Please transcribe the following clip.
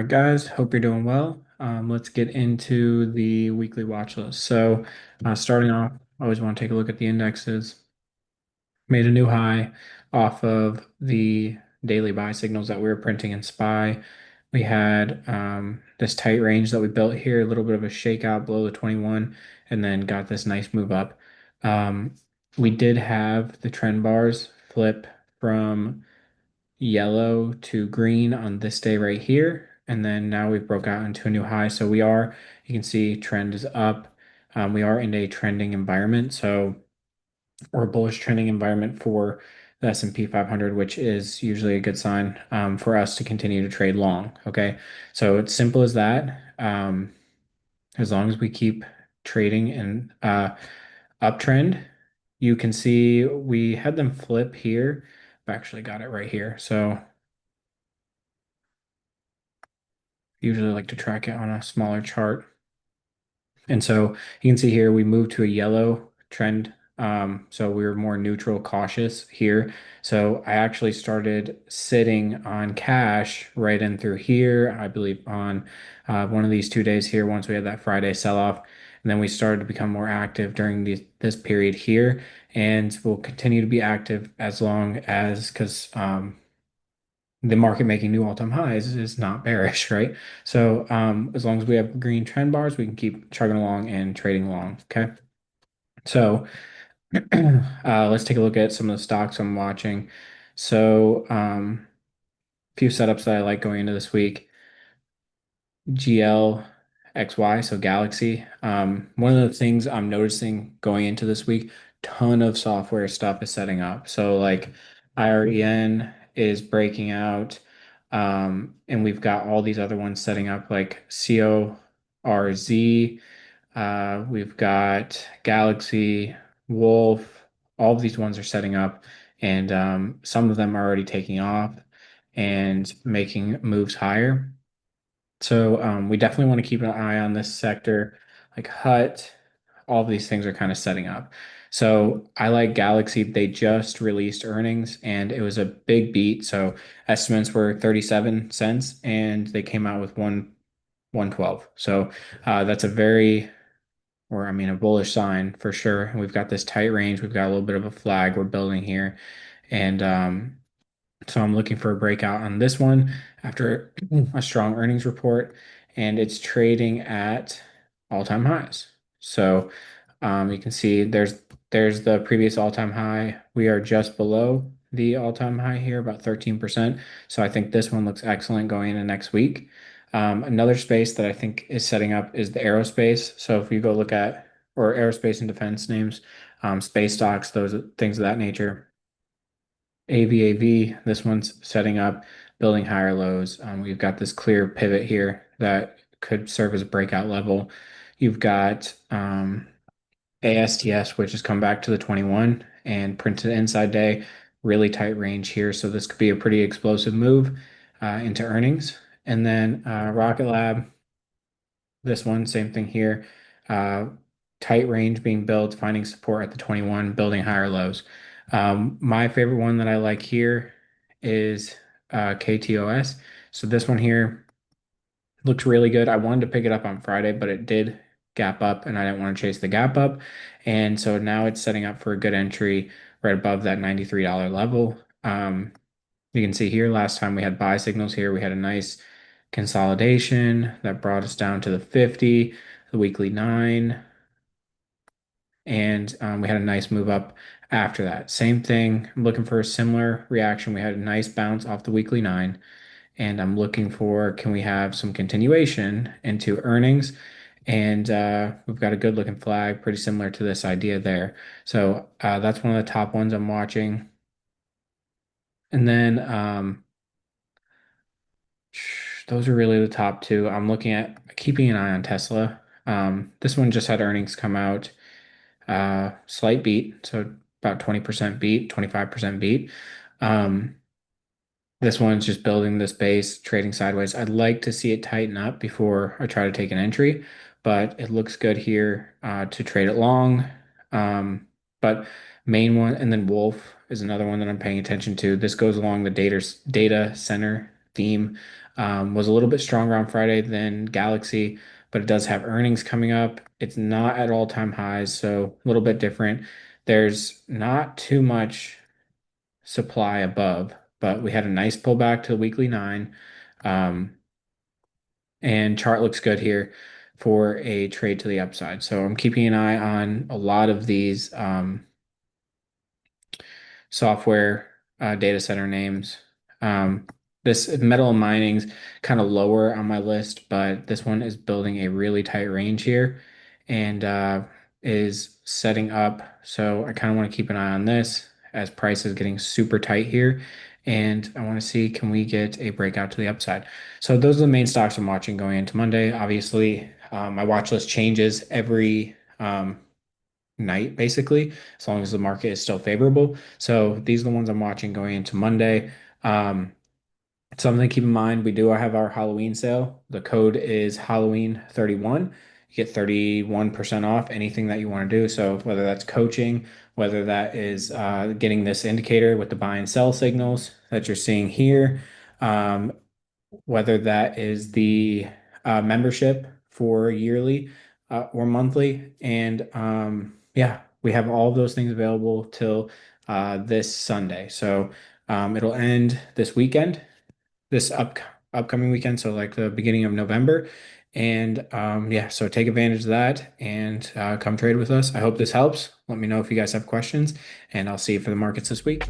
right, guys. Hope you're doing well. Let's get into the weekly watch list. Starting off, I always want to take a look at the indexes. Made a new high off of the daily buy signals that we were printing in SPY. We had this tight range that we built here, a little bit of a shakeout below the 21, and then got this nice move up. Um, we did have the trend bars flip from yellow to green on this day right here. And then now we broke out into a new high. You can see trend is up. We are in a trending environment. Or a bullish trending environment for the S&P 500, which is usually a good sign for us to continue to trade long. Okay. So it's simple as that. As long as we keep trading in uptrend, you can see we had them flip here. I've actually got it right here. So usually like to track it on a smaller chart. And so you can see here we moved to a yellow trend. So we were more neutral, cautious here. So I actually started sitting on cash right in through here, I believe on one of these 2 days here, once we had that Friday sell-off. And then we started to become more active during this period here. And we'll continue to be active as long as, because the market making new all-time highs is not bearish, right? As long as we have green trend bars, we can keep chugging along and trading along. Okay. So let's take a look at some of the stocks I'm watching. A few setups that I like going into this week. GLXY, so Galaxy. One of the things I'm noticing going into this week, ton of software stuff is setting up. So like IREN is breaking out, and we've got all these other ones setting up like CORZ. We've got Galaxy, Wolf. All of these ones are setting up, and some of them are already taking off and making moves higher. We definitely want to keep an eye on this sector, like Hut. All of these things are kind of setting up. So I like Galaxy. They just released earnings and it was a big beat. So estimates were 37 cents and they came out with 112. That's a very, or I mean, a bullish sign for sure. And we've got this tight range. We've got a little bit of a flag we're building here. And so I'm looking for a breakout on this one after a strong earnings report, and it's trading at all-time highs. You can see there's the previous all-time high. We are just below the all-time high here, about 13%. So I think this one looks excellent going into next week. Another space that I think is setting up is the aerospace. So if you go look at or aerospace and defense names, space stocks, those things of that nature. AVAV, this one's setting up, building higher lows. We've got this clear pivot here that could serve as a breakout level. You've got ASTS, which has come back to the 21 and printed inside day, really tight range here. So this could be a pretty explosive move into earnings. And then Rocket Lab, this one, same thing here. Uh, Tight range being built, finding support at the 21, building higher lows. My favorite one that I like here is KTOS. So this one here looks really good. I wanted to pick it up on Friday, but it did gap up and I didn't want to chase the gap up. And so now it's setting up for a good entry right above that $93 level. You can see here last time we had buy signals here. We had a nice consolidation that brought us down to the 50, the weekly 9, and we had a nice move up after that. Same thing. I'm looking for a similar reaction. We had a nice bounce off the weekly 9, and I'm looking for can we have some continuation into earnings? And we've got a good looking flag, pretty similar to this idea there. That's one of the top ones I'm watching. And then those are really the top two. I'm looking at keeping an eye on Tesla. This one just had earnings come out, slight beat, so about 20% beat, 25% beat. Um, this one's just building this base, trading sideways. I'd like to see it tighten up before I try to take an entry, but it looks good here to trade it long. But main one, and then Wolf is another one that I'm paying attention to. This goes along the data center theme was a little bit stronger on Friday than Galaxy, but it does have earnings coming up. It's not at all-time highs, so a little bit different. There's not too much supply above, but we had a nice pullback to the weekly nine. Um, and chart looks good here for a trade to the upside. So I'm keeping an eye on a lot of these software data center names. Um, this metal and mining's kind of lower on my list, but this one is building a really tight range here and is setting up. So I kind of want to keep an eye on this as price is getting super tight here. And I want to see, can we get a breakout to the upside? So those are the main stocks I'm watching going into Monday. Obviously, my watch list changes every night, basically, as long as the market is still favorable. So these are the ones I'm watching going into Monday. Um, Something to keep in mind, we do have our Halloween sale. The code is Halloween 31. You get 31% off anything that you want to do. So whether that's coaching, whether that is getting this indicator with the buy and sell signals that you're seeing here, um, whether that is the membership for yearly or monthly. And yeah, we have all of those things available till this Sunday. So it'll end this weekend, this upcoming weekend. So like the beginning of November. And yeah, so take advantage of that and come trade with us. I hope this helps. Let me know if you guys have questions, and I'll see you for the markets this week.